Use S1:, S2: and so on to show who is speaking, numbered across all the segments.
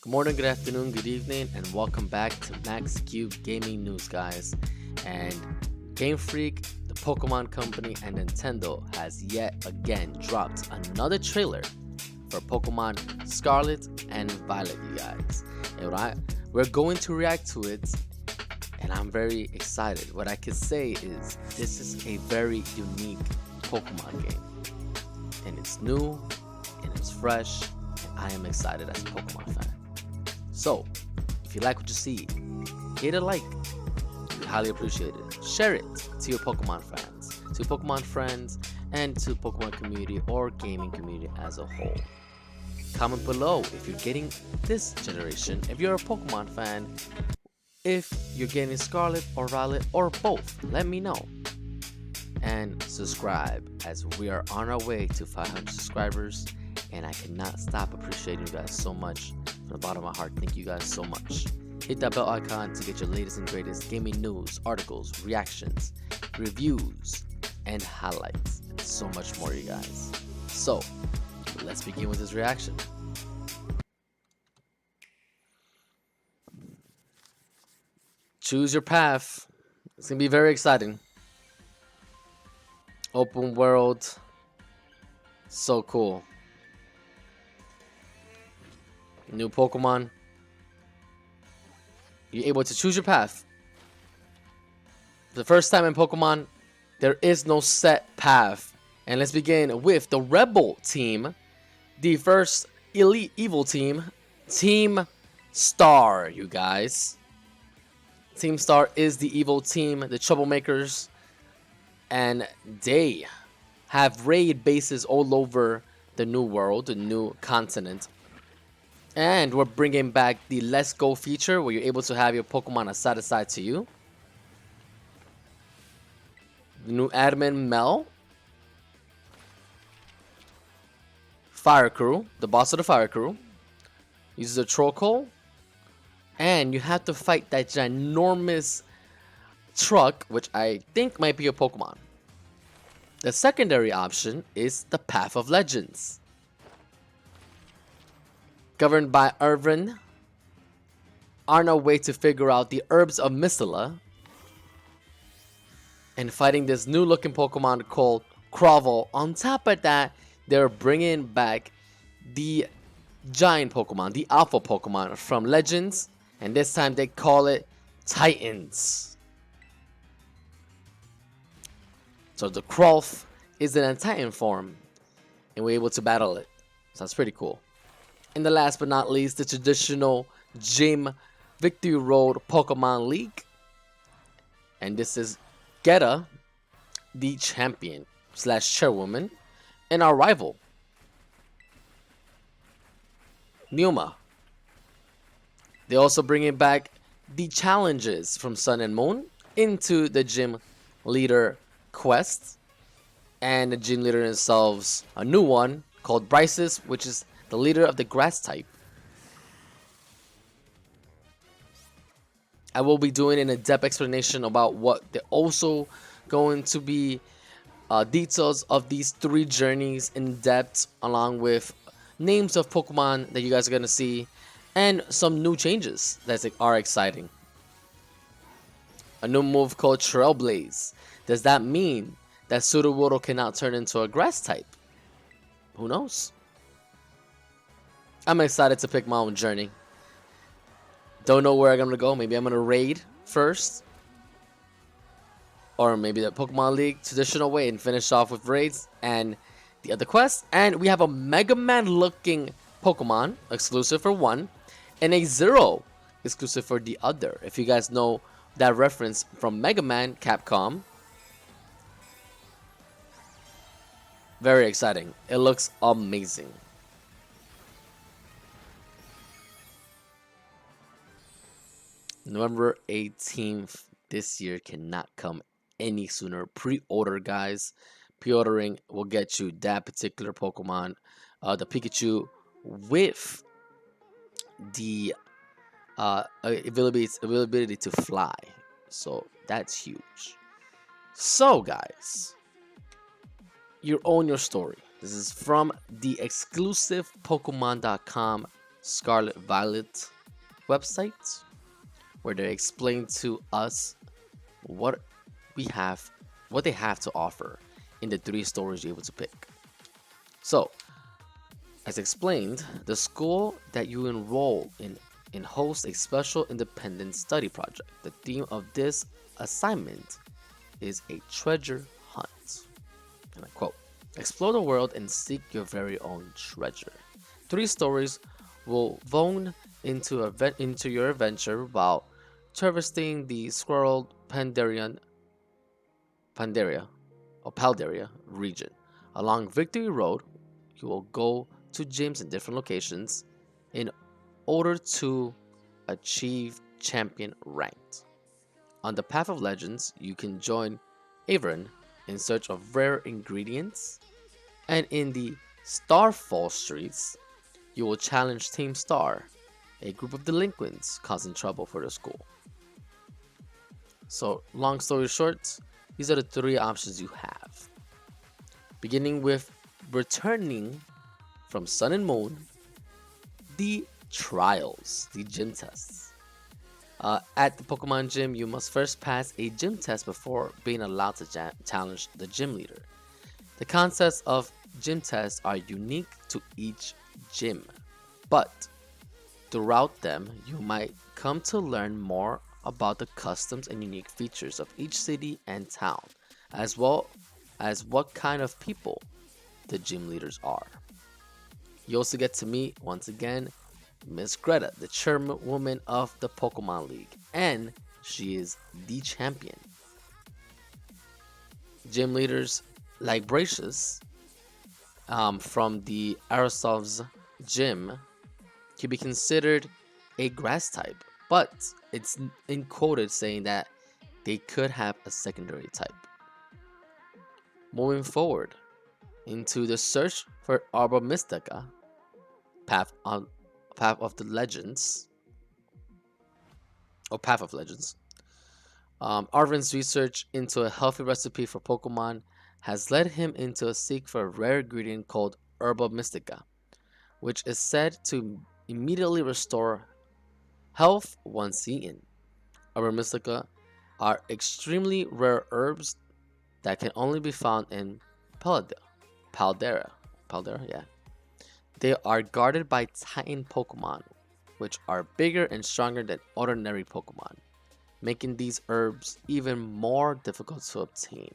S1: Good morning, good afternoon, good evening, and welcome back to MaxCubeGaming News, guys. And Game Freak, the Pokemon Company, and Nintendo has yet again dropped another trailer for Pokemon Scarlet and Violet, you guys. And we're going to react to it, and I'm very excited. What I can say is this is a very unique Pokemon game, and it's new, and it's fresh, and I am excited as a Pokemon fan. So, if you like what you see, hit a like. We highly appreciate it. Share it to your Pokemon fans, to Pokemon friends, and to Pokemon community or gaming community as a whole. Comment below if you're getting this generation, if you're a Pokemon fan, if you're getting Scarlet or Violet or both. Let me know. And subscribe as we are on our way to 500 subscribers, and I cannot stop appreciating you guys so much. From the bottom of my heart, thank you guys so much. Hit that bell icon to get your latest and greatest gaming news, articles, reactions, reviews, and highlights, and so much more, you guys. So, let's begin with this reaction. Choose your path. It's gonna be very exciting. Open world. So cool. New Pokemon. You're able to choose your path. For the first time in Pokemon, there is no set path. And let's begin with the Rebel team. The first Elite Evil team. Team Star, you guys. Team Star is the evil team, the troublemakers. And they have raid bases all over the new world, the new continent. And we're bringing back the Let's Go feature where you're able to have your Pokemon aside to you. The new admin Mel. Fire Crew, the boss of the Fire Crew. Uses a Troll. And you have to fight that ginormous truck, which I think might be a Pokemon. The secondary option is the Path of Legends. Governed by Irvin, on our way to figure out the herbs of Misela, and fighting this new looking Pokemon called Crovel. On top of that, they're bringing back the giant Pokemon, the alpha Pokemon from Legends, and this time they call it Titans. So the Crolf is in a Titan form, and we're able to battle it. So that's pretty cool. And the last but not least, the traditional Gym Victory Road Pokemon League. And this is Geta, the champion / chairwoman, and our rival, Numa. They're also bringing back the challenges from Sun and Moon into the Gym Leader quest. And the Gym Leader themselves, a new one called Bryces, which is the leader of the grass type. I will be doing an in-depth explanation about what they're also going to be details of these 3 journeys in depth, along with names of Pokemon that you guys are going to see and some new changes that are exciting. A new move called Trailblaze. Does that mean that Sudowoodo cannot turn into a grass type? Who knows? I'm excited to pick my own journey. Don't know where I'm going to go. Maybe I'm going to raid first. Or maybe the Pokemon League traditional way and finish off with raids and the other quests. And we have a Mega Man looking Pokemon exclusive for one, and a Zero exclusive for the other. If you guys know that reference from Mega Man, Capcom. Very exciting. It looks amazing. November 18th this year cannot come any sooner. Pre-order, guys. Pre-ordering will get you that particular Pokemon, the Pikachu, with the availability to fly. So that's huge. So, guys, you own your story. This is from the exclusive Pokemon.com Scarlet Violet website, where they explain to us what we have, what they have to offer in the 3 stories you're able to pick. So, as explained, the school that you enroll in hosts a special independent study project. The theme of this assignment is a treasure hunt. And I quote, explore the world and seek your very own treasure. 3 stories will vone into your adventure while traversing the squirrel Paldaria region. Along Victory Road, you will go to gyms in different locations in order to achieve champion ranked. On the Path of Legends, you can join Averin in search of rare ingredients, and in the Starfall streets, you will challenge Team Star, a group of delinquents causing trouble for the school. So, long story short, these are the 3 options you have. Beginning with returning from Sun and Moon, the trials, the gym tests. At the Pokemon gym, you must first pass a gym test before being allowed to challenge the gym leader. The concepts of gym tests are unique to each gym, but throughout them, you might come to learn more about the customs and unique features of each city and town, as well as what kind of people the gym leaders are. You also get to meet, once again, Miss Greta, the chairwoman of the Pokemon League, and she is the champion. Gym leaders like Bracious from the Aerosov's gym can be considered a grass type, but it's in quoted saying that they could have a secondary type. Moving forward into the search for Arbor Mystica, Path of the Legends, or Path of Legends. Arvin's research into a healthy recipe for Pokemon has led him into a seek for a rare ingredient called Herba Mystica, which is said to immediately restore health once eaten. Herba Mystica are extremely rare herbs that can only be found in Paldera, yeah. They are guarded by Titan Pokemon, which are bigger and stronger than ordinary Pokemon, making these herbs even more difficult to obtain.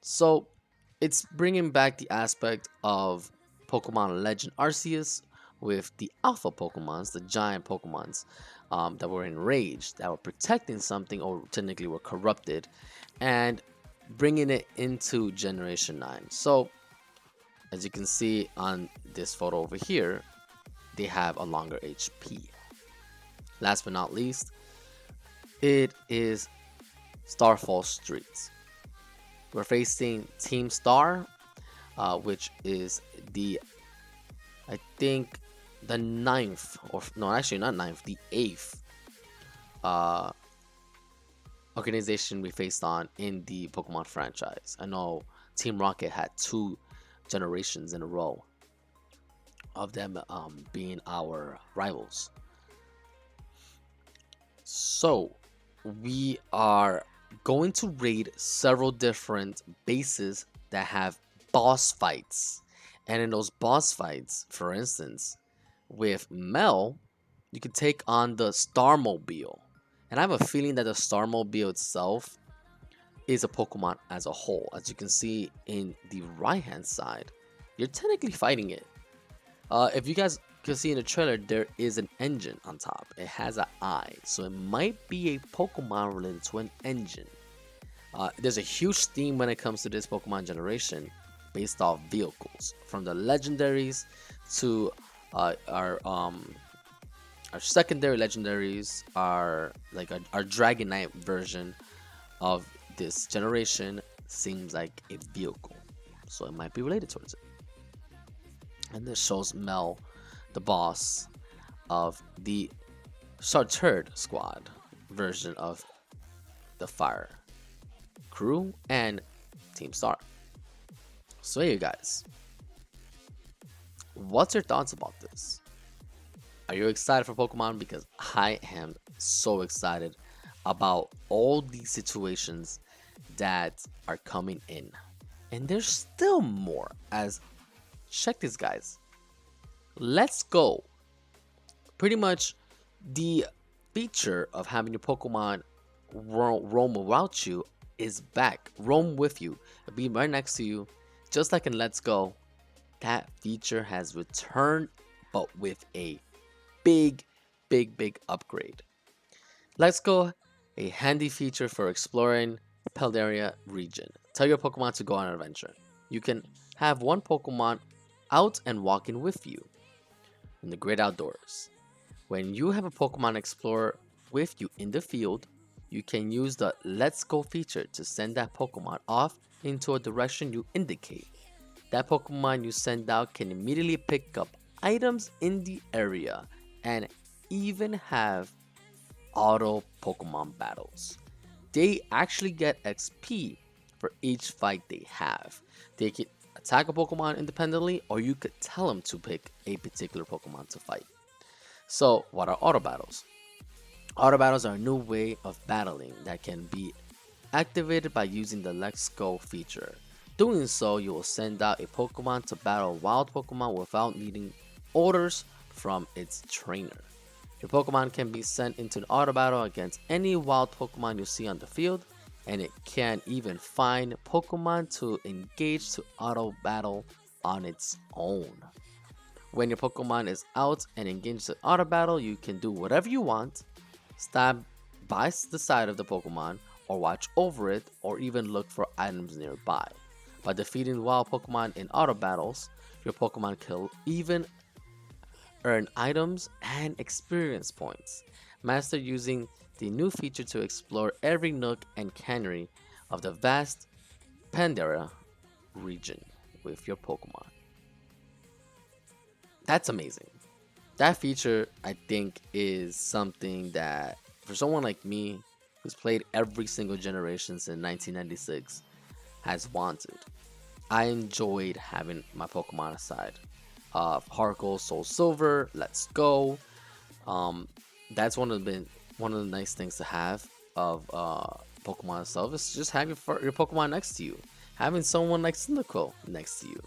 S1: So, it's bringing back the aspect of Pokemon Legend Arceus with the Alpha Pokemons, the giant Pokemons that were enraged, that were protecting something, or technically were corrupted, and bringing it into Generation 9. So, as you can see on this photo over here, they have a longer HP. Last but not least, it is Starfall Streets. We're facing Team Star, which is I think the 9th, or no, actually not 9th, the 8th organization we faced on in the Pokemon franchise. I know Team Rocket had 2 generations in a row of them being our rivals. So we are going to raid several different bases that have boss fights, and in those boss fights, for instance, with Mel, you can take on the Starmobile, and I have a feeling that the Starmobile itself is a Pokemon as a whole. As you can see in the right hand side, you're technically fighting it. If you guys can see in the trailer, there is an engine on top. It has an eye, so it might be a Pokemon related to an engine. There's a huge theme when it comes to this Pokemon generation based off vehicles, from the legendaries to our secondary legendaries, our Dragonite version of this generation seems like a vehicle, so it might be related towards it. And this shows Mel, the boss of the Chartered Squad version of the Fire Crew and Team Star. So hey, you guys, what's your thoughts about this? Are you excited for Pokemon? Because I am so excited about all these situations that are coming in. And there's still more, as check this, guys. Let's go. Pretty much the feature of having your Pokemon roam around you is back. Roam with you. It'll be right next to you. Just like in Let's Go, that feature has returned, but with a big, big upgrade. Let's Go, a handy feature for exploring Peldaria region. Tell your Pokemon to go on an adventure. You can have one Pokemon out and walking with you in the great outdoors. When you have a Pokemon Explorer with you in the field, you can use the Let's Go feature to send that Pokemon off into a direction you indicate. That Pokemon you send out can immediately pick up items in the area and even have auto Pokemon battles. They actually get XP for each fight they have. They can attack a Pokemon independently, or you could tell them to pick a particular Pokemon to fight. So, what are auto battles? Auto battles are a new way of battling that can be activated by using the Let's Go feature. Doing so, you will send out a Pokemon to battle wild Pokemon without needing orders from its trainer. Your Pokemon can be sent into an auto battle against any wild Pokemon you see on the field, and it can even find Pokemon to engage to auto battle on its own. When your Pokemon is out and engaged in auto battle, you can do whatever you want, stand by the side of the Pokemon, or watch over it, or even look for items nearby. By defeating wild Pokemon in auto battles, your Pokemon can even earn items and experience points. Master using the new feature to explore every nook and cranny of the vast Pandaria region with your Pokemon. That's amazing. That feature, I think, is something that for someone like me who's played every single generation since 1996 has wanted. I enjoyed having my Pokemon aside. Heart Gold, Soul Silver, Let's Go. That's one of the nice things to have of Pokemon itself is just having your Pokemon next to you, having someone like Cyndaquil next to you,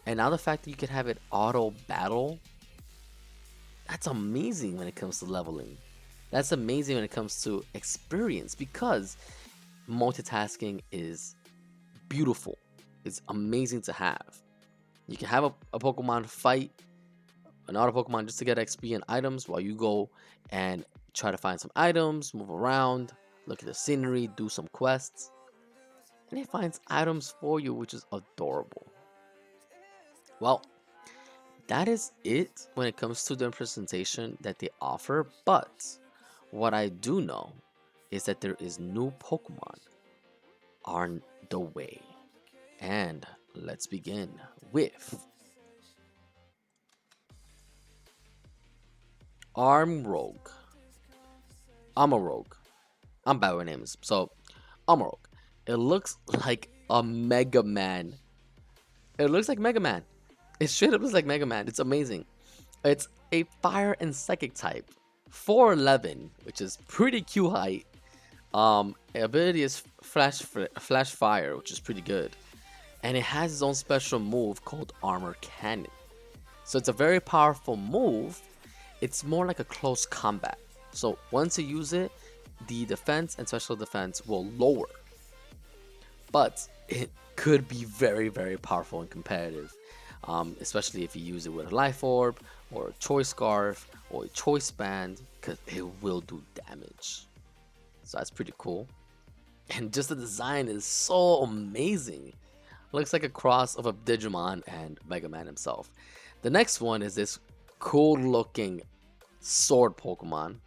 S1: and now the fact that you can have it auto battle. That's amazing when it comes to leveling. That's amazing when it comes to experience because multitasking is beautiful. It's amazing to have. You can have a Pokemon fight, an auto Pokemon just to get XP and items while you go and try to find some items, move around, look at the scenery, do some quests. And it finds items for you, which is adorable. Well, that is it when it comes to the presentation that they offer. But what I do know is that there is new Pokemon on the way. And let's begin with Armrogue. I'm a rogue. I'm bad with names. So, Armrogue. It looks like a Mega Man. It looks like Mega Man. It straight up looks like Mega Man. It's amazing. It's a fire and psychic type. 4'11", which is pretty cute height. Ability is flash fire, which is pretty good. And it has its own special move called Armor Cannon. So it's a very powerful move. It's more like a close combat. So once you use it, the defense and special defense will lower. But it could be very powerful and competitive. Especially if you use it with a Life Orb, or a Choice Scarf, or a Choice Band, because it will do damage. So that's pretty cool. And just the design is so amazing. Looks like a cross of a Digimon and Mega Man himself. The next one is this cool looking sword Pokemon.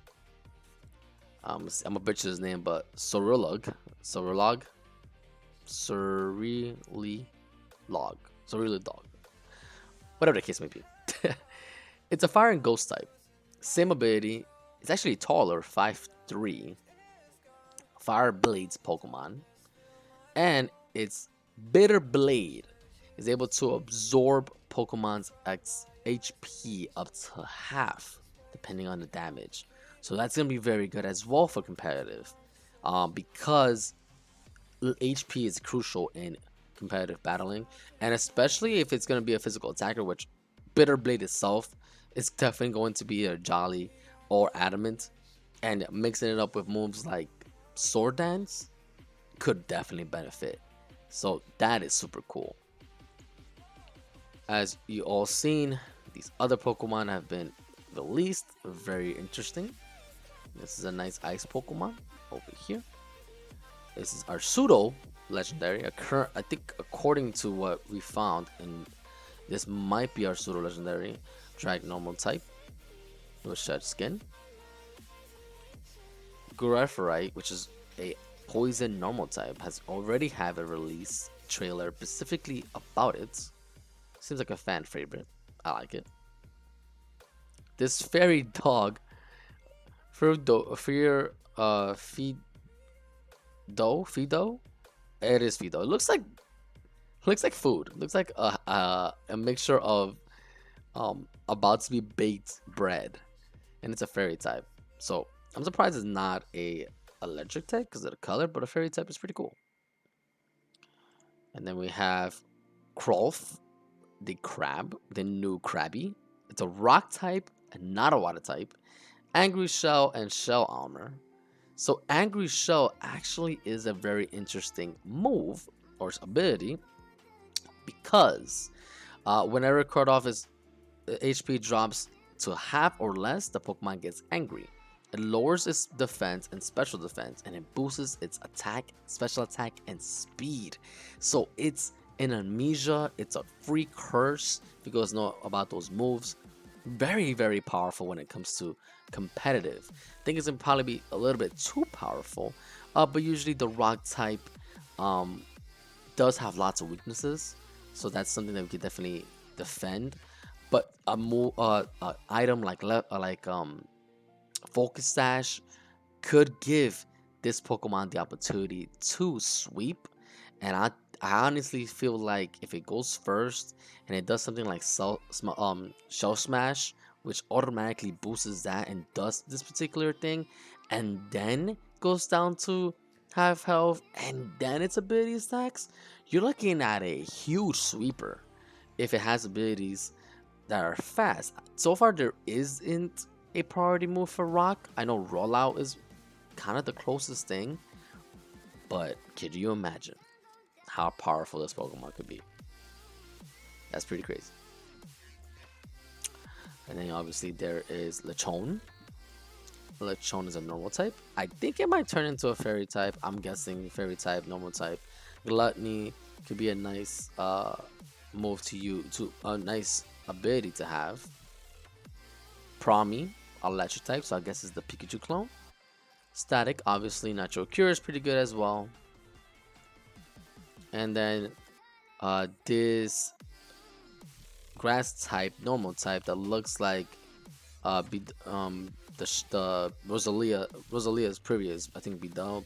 S1: I'm gonna butcher his name, but Cerilog, whatever the case may be. It's a fire and ghost type. Same ability. It's actually taller, 5'3". Fire Blades Pokemon. And its Bitter Blade is able to absorb Pokemon's HP up to half. depending on the damage. So that's gonna be very good as well for competitive, because HP is crucial in competitive battling, and especially if it's gonna be a physical attacker, which Bitterblade itself is definitely going to be a Jolly or Adamant, and mixing it up with moves like Sword Dance could definitely benefit. So that is super cool. As you all seen, these other Pokemon have been released. Very interesting. This is a nice ice Pokemon over here. This is our pseudo legendary. I think according to what we found, in this might be our pseudo legendary. Drag normal type with shed skin. Gurafurite, which is a poison normal type, has already have a release trailer specifically about it. Seems like a fan favorite. I like it. This fairy dog, Fido, it is Fido. It looks like food. It looks like a mixture of about to be baked bread, and it's a fairy type. So I'm surprised it's not a electric type because of the color, but a fairy type is pretty cool. And then we have Krolf, the crab, the new Krabby. It's a rock type and not a water type. Angry Shell and Shell Armor. So Angry Shell actually is a very interesting move or ability, because whenever it cut off its HP drops to half or less, the Pokemon gets angry. It lowers its defense and special defense, and it boosts its attack, special attack, and speed. So it's an amnesia, it's a free curse, if you guys know about those moves. Very, very powerful when it comes to competitive. I think it's gonna probably be a little bit too powerful, but usually the rock type does have lots of weaknesses, so that's something that we can definitely defend. But a move, item like Focus Sash could give this Pokemon the opportunity to sweep, and I honestly feel like if it goes first and it does something like Shell Smash, which automatically boosts that and does this particular thing, and then goes down to half health, and then its ability stacks, you're looking at a huge sweeper if it has abilities that are fast. So far, there isn't a priority move for Rock. I know Rollout is kind of the closest thing, but could you imagine how powerful this Pokemon could be? That's pretty crazy. And then obviously there is Lechonk. Lechonk is a normal type. I think it might turn into a fairy type. I'm guessing fairy type, normal type. Gluttony could be a nice move to you, to a nice ability to have. Promi, electric type, so I guess it's the Pikachu clone. Static, obviously, Natural Cure is pretty good as well. And then this grass type, normal type, that looks like the Rosalia's previous, I think Pidon,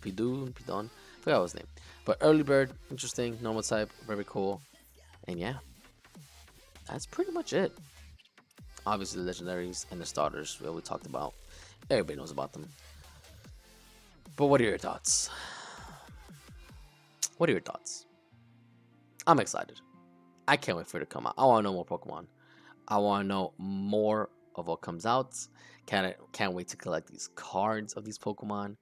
S1: forgot his name. But Early Bird, interesting, normal type, very cool. And yeah, that's pretty much it. Obviously the legendaries and the starters we talked about. Everybody knows about them. But what are your thoughts? What are your thoughts? I'm excited. I can't wait for it to come out. I want to know more Pokemon. I want to know more of what comes out. Can't wait to collect these cards of these Pokemon.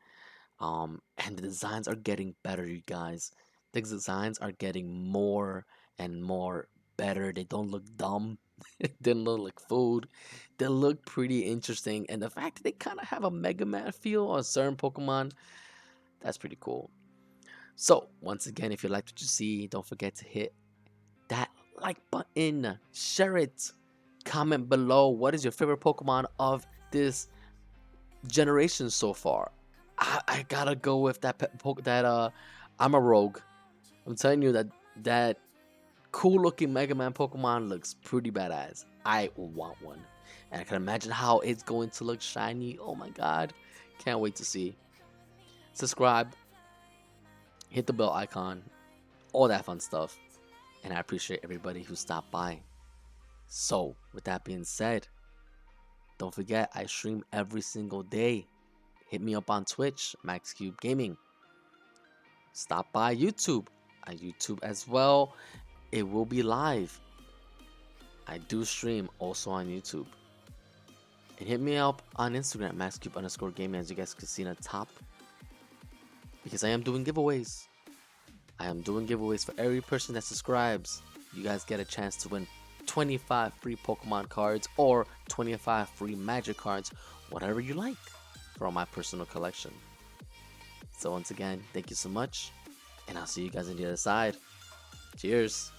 S1: And the designs are getting better, you guys. The designs are getting more and more better. They don't look dumb. They don't look like food. They look pretty interesting. And the fact that they kind of have a Mega Man feel on certain Pokemon, that's pretty cool. So, once again, if you liked what you see, don't forget to hit that like button. Share it. Comment below. What is your favorite Pokemon of this generation so far? I gotta go with that I'm a rogue. I'm telling you that cool looking Mega Man Pokemon looks pretty badass. I want one. And I can imagine how it's going to look shiny. Oh my god. Can't wait to see. Subscribe. Hit the bell icon. All that fun stuff. And I appreciate everybody who stopped by. So, with that being said, Don't forget, I stream every single day. Hit me up on Twitch, MaxCubeGaming. Stop by YouTube. On YouTube as well. It will be live. I do stream also on YouTube. And hit me up on Instagram, MaxCube_gaming, as you guys can see in the top. Because I am doing giveaways. I am doing giveaways for every person that subscribes. You guys get a chance to win 25 free Pokemon cards or 25 free Magic cards, whatever you like, from my personal collection. So once again, thank you so much, and I'll see you guys on the other side. Cheers!